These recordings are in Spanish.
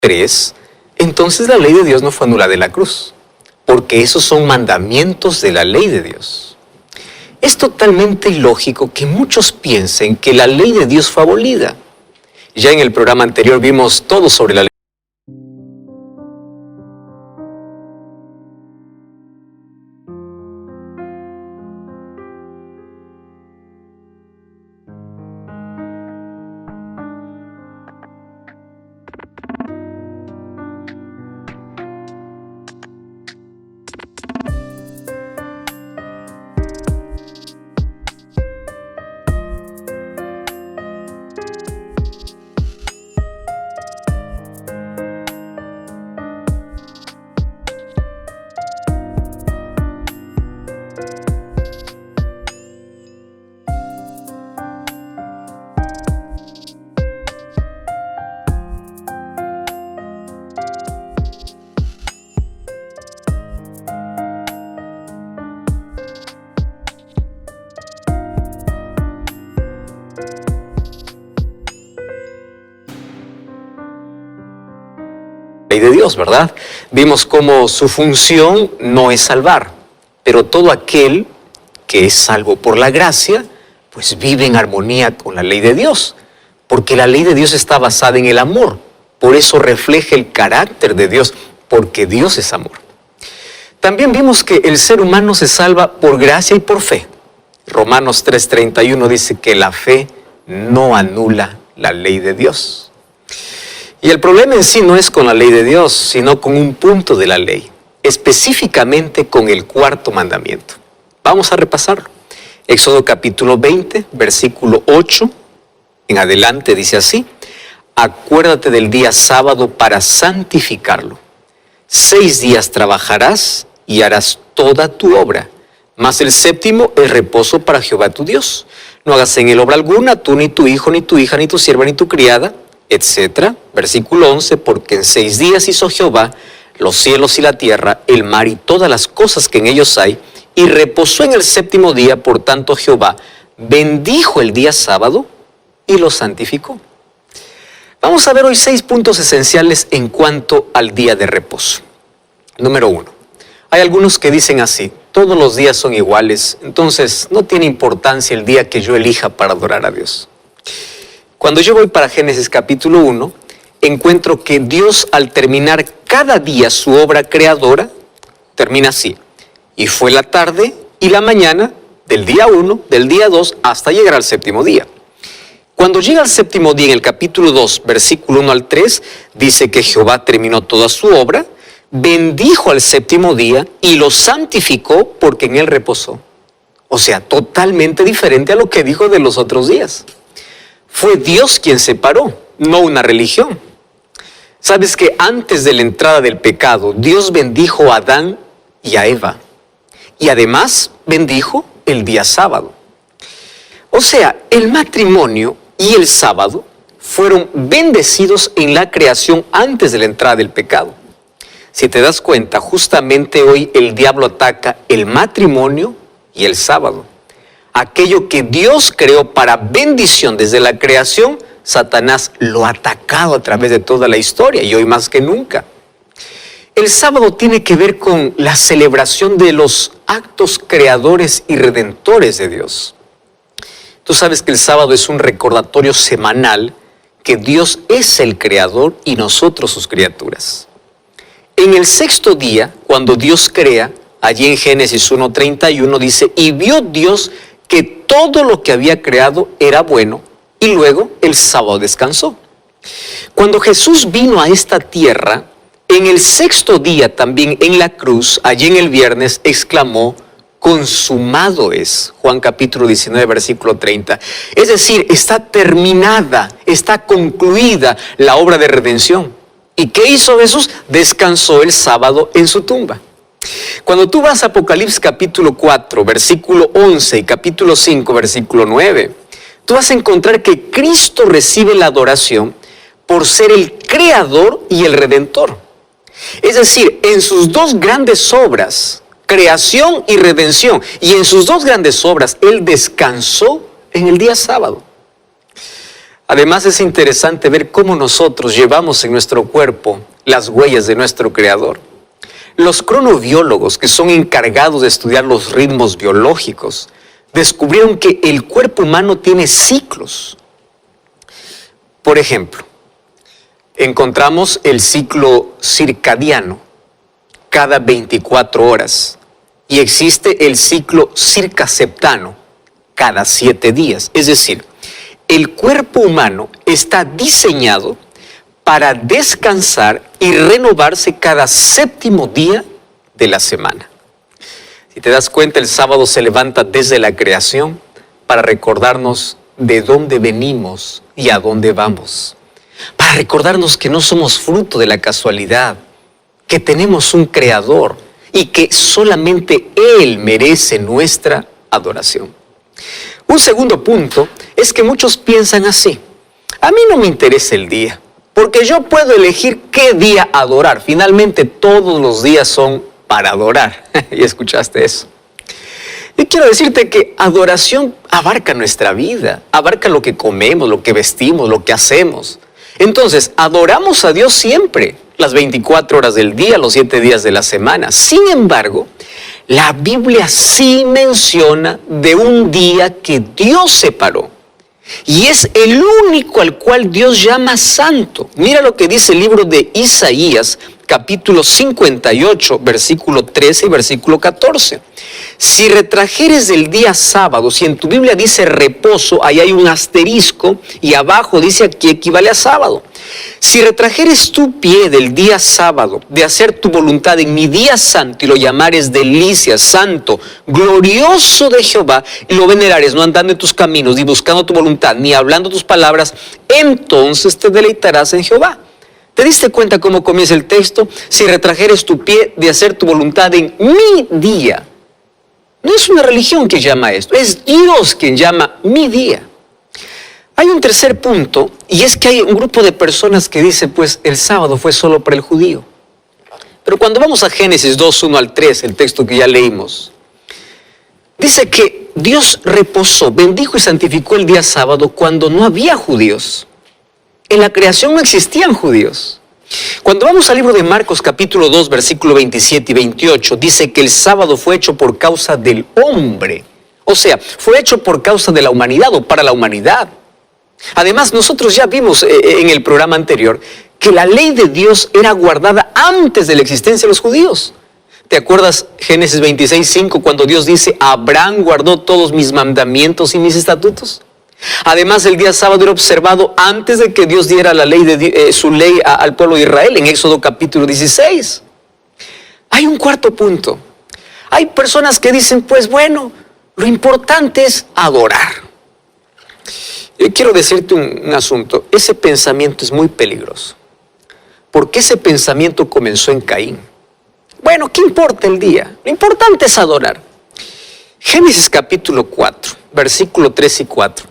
3, entonces la ley de Dios no fue anulada en la cruz, porque esos son mandamientos de la ley de Dios. Es totalmente ilógico que muchos piensen que la ley de Dios fue abolida. Ya en el programa anterior vimos todo sobre la ley. De Dios, ¿verdad? Vimos cómo su función no es salvar, pero todo aquel que es salvo por la gracia, pues vive en armonía con la ley de Dios, porque la ley de Dios está basada en el amor, por eso refleja el carácter de Dios, porque Dios es amor. También vimos que el ser humano se salva por gracia y por fe. Romanos 3:31 dice que la fe no anula la ley de Dios. Y el problema en sí no es con la ley de Dios, sino con un punto de la ley, específicamente con el cuarto mandamiento. Vamos a repasarlo. Éxodo capítulo 20, versículo 8 en adelante dice así: acuérdate del día sábado para santificarlo. 6 días trabajarás y harás toda tu obra, mas el séptimo es reposo para Jehová tu Dios. No hagas en él obra alguna, tú, ni tu hijo, ni tu hija, ni tu sierva, ni tu criada, etc. Versículo 11, porque en 6 días hizo Jehová los cielos y la tierra, el mar y todas las cosas que en ellos hay, y reposó en el séptimo día. Por tanto Jehová bendijo el día sábado y lo santificó. Vamos a ver hoy 6 puntos esenciales en cuanto al día de reposo. Número 1. Hay algunos que dicen así: todos los días son iguales, entonces no tiene importancia el día que yo elija para adorar a Dios. Cuando yo voy para Génesis capítulo 1, encuentro que Dios, al terminar cada día su obra creadora, termina así: y fue la tarde y la mañana del día 1, del día 2, hasta llegar al séptimo día. Cuando llega al séptimo día, en el capítulo 2, versículo 1 al 3, dice que Jehová terminó toda su obra, bendijo al séptimo día y lo santificó porque en él reposó. O sea, totalmente diferente a lo que dijo de los otros días. Fue Dios quien separó, no una religión. ¿Sabes que antes de la entrada del pecado, Dios bendijo a Adán y a Eva? Y además bendijo el día sábado. O sea, el matrimonio y el sábado fueron bendecidos en la creación antes de la entrada del pecado. Si te das cuenta, justamente hoy el diablo ataca el matrimonio y el sábado. Aquello que Dios creó para bendición desde la creación, Satanás lo ha atacado a través de toda la historia y hoy más que nunca. El sábado tiene que ver con la celebración de los actos creadores y redentores de Dios. Tú sabes que el sábado es un recordatorio semanal que Dios es el creador y nosotros sus criaturas. En el sexto día, cuando Dios crea, allí en Génesis 1:31 dice: y vio Dios que todo lo que había creado era bueno, y luego el sábado descansó. Cuando Jesús vino a esta tierra, en el sexto día también en la cruz, allí en el viernes, exclamó: consumado es. Juan capítulo 19, versículo 30. Es decir, está terminada, está concluida la obra de redención. ¿Y qué hizo Jesús? Descansó el sábado en su tumba. Cuando tú vas a Apocalipsis capítulo 4, versículo 11 y capítulo 5, versículo 9, tú vas a encontrar que Cristo recibe la adoración por ser el creador y el redentor. Es decir, en sus dos grandes obras, creación y redención, y en sus dos grandes obras, Él descansó en el día sábado. Además es interesante ver cómo nosotros llevamos en nuestro cuerpo las huellas de nuestro Creador. Los cronobiólogos, que son encargados de estudiar los ritmos biológicos, descubrieron que el cuerpo humano tiene ciclos. Por ejemplo, encontramos el ciclo circadiano cada 24 horas y existe el ciclo circaseptano cada 7 días. Es decir, el cuerpo humano está diseñado para descansar y renovarse cada 7º día de la semana. Si te das cuenta, el sábado se levanta desde la creación para recordarnos de dónde venimos y a dónde vamos. Para recordarnos que no somos fruto de la casualidad, que tenemos un Creador y que solamente Él merece nuestra adoración. Un segundo punto es que muchos piensan así: a mí no me interesa el día, porque yo puedo elegir qué día adorar. Finalmente todos los días son para adorar. ¿Y escuchaste eso? Y quiero decirte que adoración abarca nuestra vida, abarca lo que comemos, lo que vestimos, lo que hacemos. Entonces, adoramos a Dios siempre, las 24 horas del día, los 7 días de la semana. Sin embargo, la Biblia sí menciona de un día que Dios separó. Y es el único al cual Dios llama santo. Mira lo que dice el libro de Isaías, capítulo 58, versículo 13 y versículo 14. Si retrajeres del día sábado, si en tu Biblia dice reposo, ahí hay un asterisco y abajo dice aquí equivale a sábado. Si retrajeres tu pie del día sábado de hacer tu voluntad en mi día santo y lo llamares delicia, santo, glorioso de Jehová, y lo venerares no andando en tus caminos, ni buscando tu voluntad, ni hablando tus palabras, entonces te deleitarás en Jehová. ¿Te diste cuenta cómo comienza el texto? Si retrajeres tu pie de hacer tu voluntad en mi día. No es una religión que llama esto, es Dios quien llama mi día. Hay un tercer punto, y es que hay un grupo de personas que dice, pues el sábado fue solo para el judío. Pero cuando vamos a Génesis 2, 1 al 3, el texto que ya leímos, dice que Dios reposó, bendijo y santificó el día sábado cuando no había judíos. En la creación no existían judíos. Cuando vamos al libro de Marcos capítulo 2, versículo 27 y 28, dice que el sábado fue hecho por causa del hombre. O sea, fue hecho por causa de la humanidad o para la humanidad. Además, nosotros ya vimos en el programa anterior que la ley de Dios era guardada antes de la existencia de los judíos. ¿Te acuerdas Génesis 26, 5 cuando Dios dice, Abraham guardó todos mis mandamientos y mis estatutos? Además, el día sábado era observado antes de que Dios diera la ley su ley al pueblo de Israel en Éxodo capítulo 16. Hay un cuarto punto. Hay personas que dicen, pues bueno, lo importante es adorar. Yo quiero decirte un asunto. Ese pensamiento es muy peligroso. Porque ese pensamiento comenzó en Caín. Bueno, ¿qué importa el día? Lo importante es adorar. Génesis capítulo 4, versículo 3 y 4.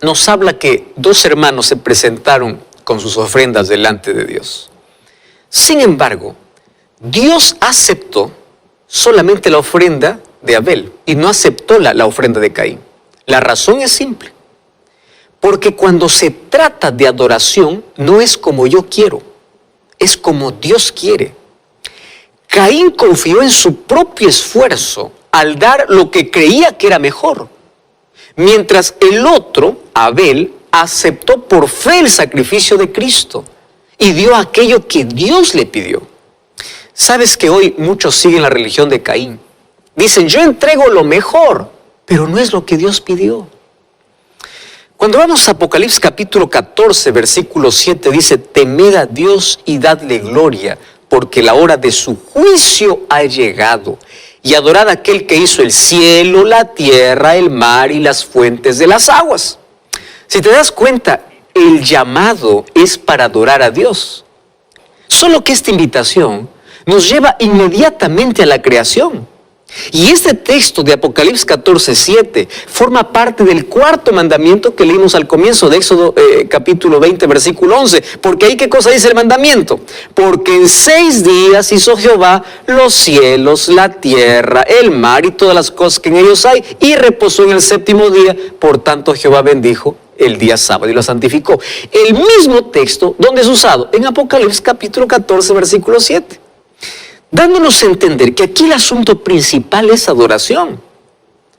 Nos habla que 2 hermanos se presentaron con sus ofrendas delante de Dios. Sin embargo, Dios aceptó solamente la ofrenda de Abel y no aceptó la ofrenda de Caín. La razón es simple. Porque cuando se trata de adoración, no es como yo quiero, es como Dios quiere. Caín confió en su propio esfuerzo al dar lo que creía que era mejor. Mientras el otro, Abel, aceptó por fe el sacrificio de Cristo y dio aquello que Dios le pidió. ¿Sabes que hoy muchos siguen la religión de Caín? Dicen, yo entrego lo mejor, pero no es lo que Dios pidió. Cuando vamos a Apocalipsis capítulo 14, versículo 7, dice, temed a Dios y dadle gloria, porque la hora de su juicio ha llegado. Y adorad a aquel que hizo el cielo, la tierra, el mar y las fuentes de las aguas. Si te das cuenta, el llamado es para adorar a Dios. Solo que esta invitación nos lleva inmediatamente a la creación. Y este texto de Apocalipsis 14, 7 forma parte del 4º mandamiento que leímos al comienzo de Éxodo capítulo 20, versículo 11. Porque ahí, ¿qué cosa dice el mandamiento? Porque en 6 días hizo Jehová los cielos, la tierra, el mar y todas las cosas que en ellos hay, y reposó en el 7º día. Por tanto, Jehová bendijo el día sábado y lo santificó. El mismo texto donde es usado en Apocalipsis capítulo 14, versículo 7. Dándonos a entender que aquí el asunto principal es adoración.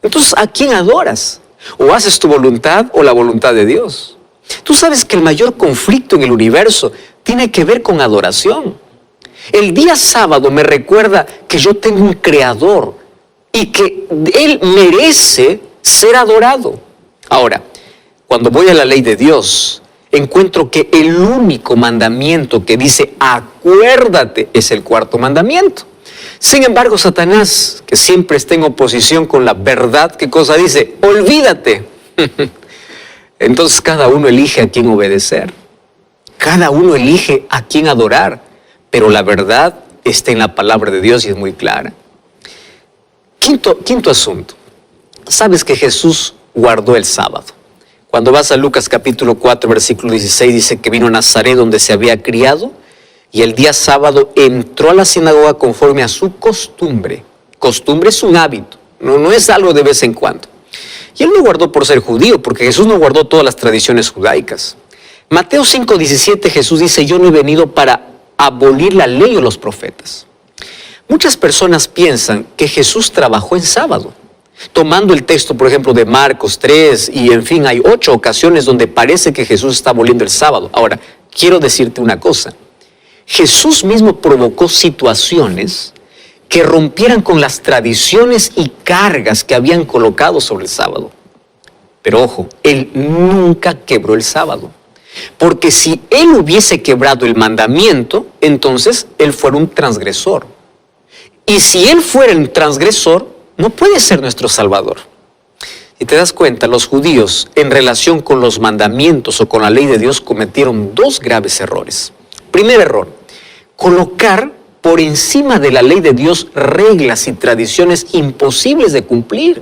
Entonces, ¿a quién adoras? ¿O haces tu voluntad o la voluntad de Dios? Tú sabes que el mayor conflicto en el universo tiene que ver con adoración. El día sábado me recuerda que yo tengo un creador y que Él merece ser adorado. Ahora, cuando voy a la ley de Dios, encuentro que el único mandamiento que dice acuérdate es el cuarto mandamiento. Sin embargo, Satanás, que siempre está en oposición con la verdad, ¿qué cosa dice? Olvídate. Entonces cada uno elige a quién obedecer. Cada uno elige a quién adorar. Pero la verdad está en la palabra de Dios y es muy clara. Quinto asunto. Sabes que Jesús guardó el sábado. Cuando vas a Lucas capítulo 4, versículo 16, dice que vino a Nazaret donde se había criado y el día sábado entró a la sinagoga conforme a su costumbre. Costumbre es un hábito, no es algo de vez en cuando. Y él no guardó por ser judío, porque Jesús no guardó todas las tradiciones judaicas. Mateo 5, 17, Jesús dice, yo no he venido para abolir la ley o los profetas. Muchas personas piensan que Jesús trabajó en sábado. Tomando el texto, por ejemplo, de Marcos 3, y en fin, hay 8 ocasiones donde parece que Jesús está aboliendo el sábado. Ahora, quiero decirte una cosa. Jesús mismo provocó situaciones que rompieran con las tradiciones y cargas que habían colocado sobre el sábado. Pero ojo, Él nunca quebró el sábado. Porque si Él hubiese quebrado el mandamiento, entonces Él fuera un transgresor. Y si Él fuera un transgresor, no puede ser nuestro Salvador. Y te das cuenta, los judíos en relación con los mandamientos o con la ley de Dios cometieron 2 graves errores. Primer error, colocar por encima de la ley de Dios reglas y tradiciones imposibles de cumplir.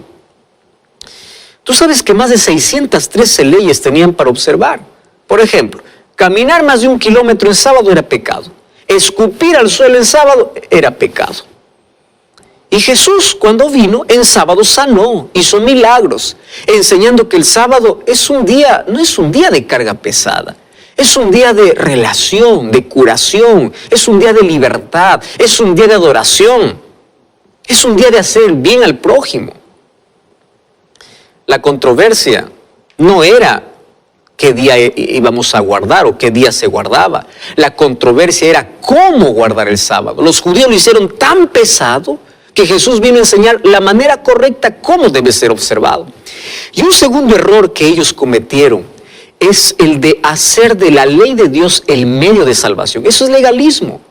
Tú sabes que más de 613 leyes tenían para observar. Por ejemplo, caminar más de 1 kilómetro en sábado era pecado. Escupir al suelo en sábado era pecado. Y Jesús, cuando vino, en sábado sanó, hizo milagros, enseñando que el sábado es un día, no es un día de carga pesada, es un día de relación, de curación, es un día de libertad, es un día de adoración, es un día de hacer el bien al prójimo. La controversia no era qué día íbamos a guardar o qué día se guardaba. La controversia era cómo guardar el sábado. Los judíos lo hicieron tan pesado que Jesús vino a enseñar la manera correcta cómo debe ser observado. Y un segundo error que ellos cometieron es el de hacer de la ley de Dios el medio de salvación. Eso es legalismo.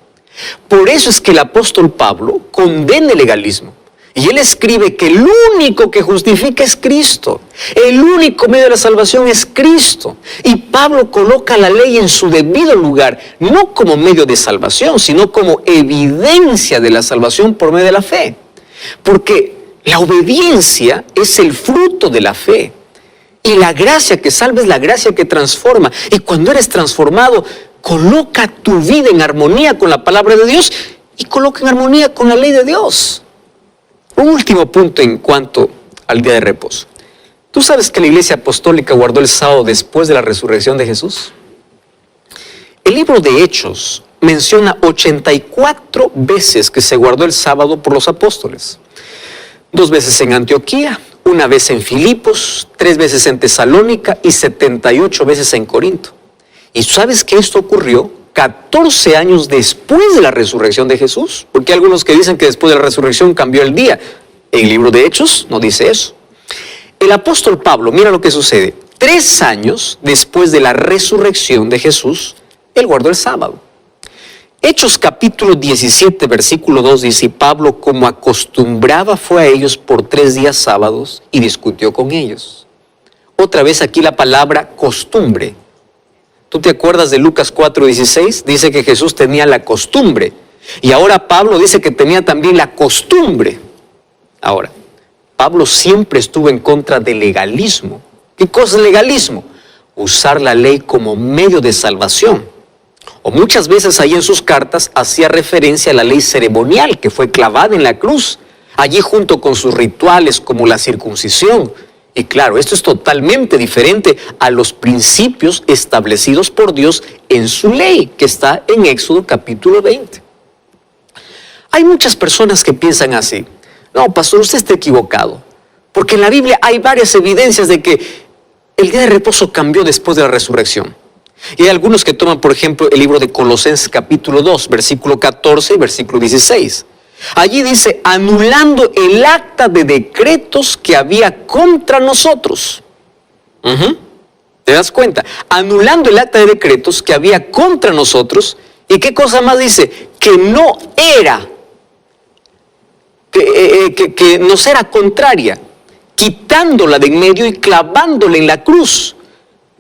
Por eso es que el apóstol Pablo condena el legalismo. Y él escribe que el único que justifica es Cristo. El único medio de la salvación es Cristo. Y Pablo coloca la ley en su debido lugar, no como medio de salvación, sino como evidencia de la salvación por medio de la fe. Porque la obediencia es el fruto de la fe. Y la gracia que salva es la gracia que transforma. Y cuando eres transformado, coloca tu vida en armonía con la palabra de Dios y coloca en armonía con la ley de Dios. Un último punto en cuanto al día de reposo. ¿Tú sabes que la Iglesia Apostólica guardó el sábado después de la resurrección de Jesús? El libro de Hechos menciona 84 veces que se guardó el sábado por los apóstoles. 2 veces en Antioquía, 1 vez en Filipos, 3 veces en Tesalónica y 78 veces en Corinto. ¿Y sabes que esto ocurrió 14 años después de la resurrección de Jesús? Porque hay algunos que dicen que después de la resurrección cambió el día. En el libro de Hechos no dice eso. El apóstol Pablo, mira lo que sucede. 3 años después de la resurrección de Jesús, él guardó el sábado. Hechos capítulo 17, versículo 2 dice, y Pablo, como acostumbraba, fue a ellos por 3 días sábados y discutió con ellos. Otra vez aquí la palabra costumbre. ¿Tú te acuerdas de Lucas 4:16? Dice que Jesús tenía la costumbre. Y ahora Pablo dice que tenía también la costumbre. Ahora, Pablo siempre estuvo en contra del legalismo. ¿Qué cosa es legalismo? Usar la ley como medio de salvación. O muchas veces ahí en sus cartas hacía referencia a la ley ceremonial que fue clavada en la cruz. Allí junto con sus rituales como la circuncisión. Y claro, esto es totalmente diferente a los principios establecidos por Dios en su ley, que está en Éxodo capítulo 20. Hay muchas personas que piensan así. No, pastor, usted está equivocado. Porque en la Biblia hay varias evidencias de que el día de reposo cambió después de la resurrección. Y hay algunos que toman, por ejemplo, el libro de Colosenses capítulo 2, versículo 14 y versículo 16. Allí dice, anulando el acta de decretos que había contra nosotros. ¿Te das cuenta? Anulando el acta de decretos que había contra nosotros. ¿Y qué cosa más dice? Que no era, que nos era contraria, quitándola de en medio y clavándola en la cruz.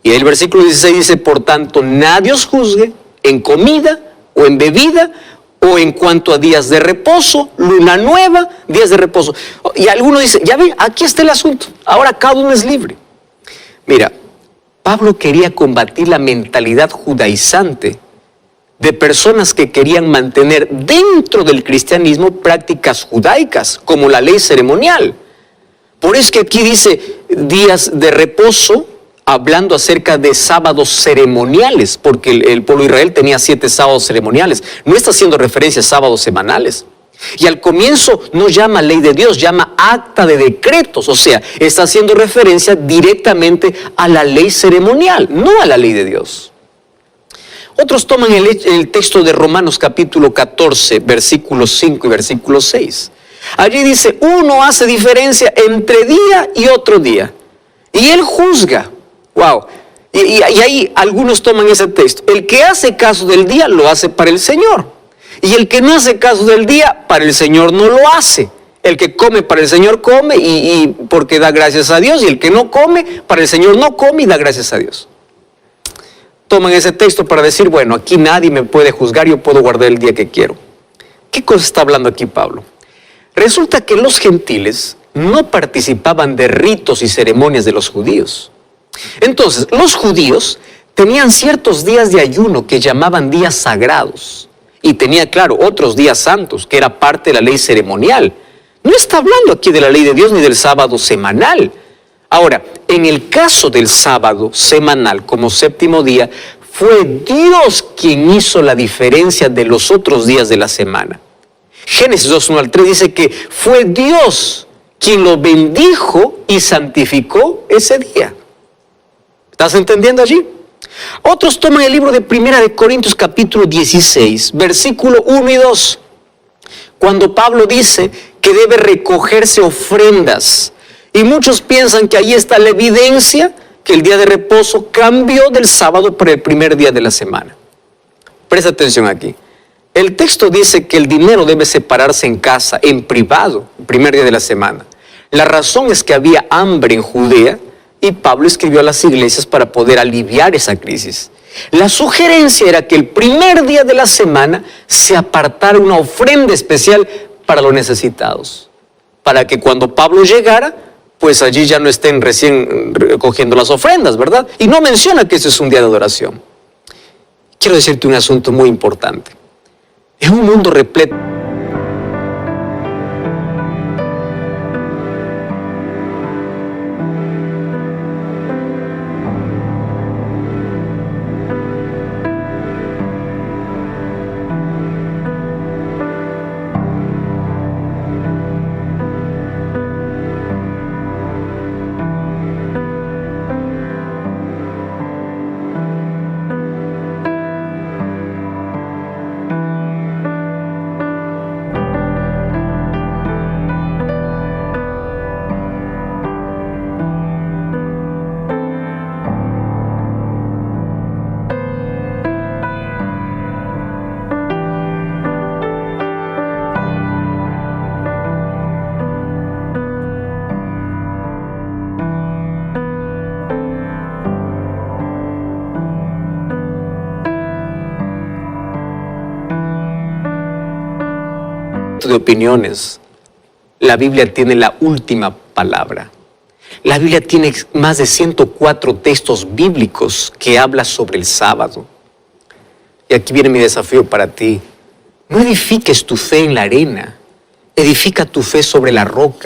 Y el versículo 16 dice, por tanto, nadie os juzgue en comida o en bebida, o en cuanto a días de reposo, luna nueva, días de reposo. Y alguno dice, ya ven, aquí está el asunto, ahora cada uno es libre. Mira, Pablo quería combatir la mentalidad judaizante de personas que querían mantener dentro del cristianismo prácticas judaicas, como la ley ceremonial. Por eso que aquí dice días de reposo, hablando acerca de sábados ceremoniales, porque el pueblo de Israel tenía 7 sábados ceremoniales. No está haciendo referencia a sábados semanales. Y al comienzo no llama ley de Dios, llama acta de decretos. O sea, está haciendo referencia directamente a la ley ceremonial, no a la ley de Dios. Otros toman el texto de Romanos capítulo 14, versículos 5 y versículo 6. Allí dice, uno hace diferencia entre día y otro día. Y él juzga. Wow. Y ahí algunos toman ese texto. El que hace caso del día lo hace para el Señor. Y el que no hace caso del día, para el Señor no lo hace. El que come para el Señor come y porque da gracias a Dios. Y el que no come, para el Señor no come y da gracias a Dios. Toman ese texto para decir, bueno, aquí nadie me puede juzgar, yo puedo guardar el día que quiero. ¿Qué cosa está hablando aquí Pablo? Resulta que los gentiles no participaban de ritos y ceremonias de los judíos. Entonces, los judíos tenían ciertos días de ayuno que llamaban días sagrados. Y tenía, claro, otros días santos, que era parte de la ley ceremonial. No está hablando aquí de la ley de Dios ni del sábado semanal. Ahora, en el caso del sábado semanal como séptimo día, fue Dios quien hizo la diferencia de los otros días de la semana. Génesis 2, 1 al 3 dice que fue Dios quien lo bendijo y santificó ese día. ¿Estás entendiendo allí? Otros toman el libro de 1 de Corintios capítulo 16, versículo 1 y 2, cuando Pablo dice que debe recogerse ofrendas. Y muchos piensan que ahí está la evidencia que el día de reposo cambió del sábado por el primer día de la semana. Presta atención aquí. El texto dice que el dinero debe separarse en casa, en privado, el primer día de la semana. La razón es que había hambre en Judea y Pablo escribió a las iglesias para poder aliviar esa crisis. La sugerencia era que el primer día de la semana se apartara una ofrenda especial para los necesitados, para que cuando Pablo llegara, pues allí ya no estén recién recogiendo las ofrendas, ¿verdad? Y no menciona que ese es un día de adoración. Quiero decirte un asunto muy importante. En un mundo repleto de opiniones, la Biblia tiene la última palabra. La Biblia tiene más de 104 textos bíblicos que hablan sobre el sábado. Y aquí viene mi desafío para ti. No edifiques tu fe en la arena, edifica tu fe sobre la roca.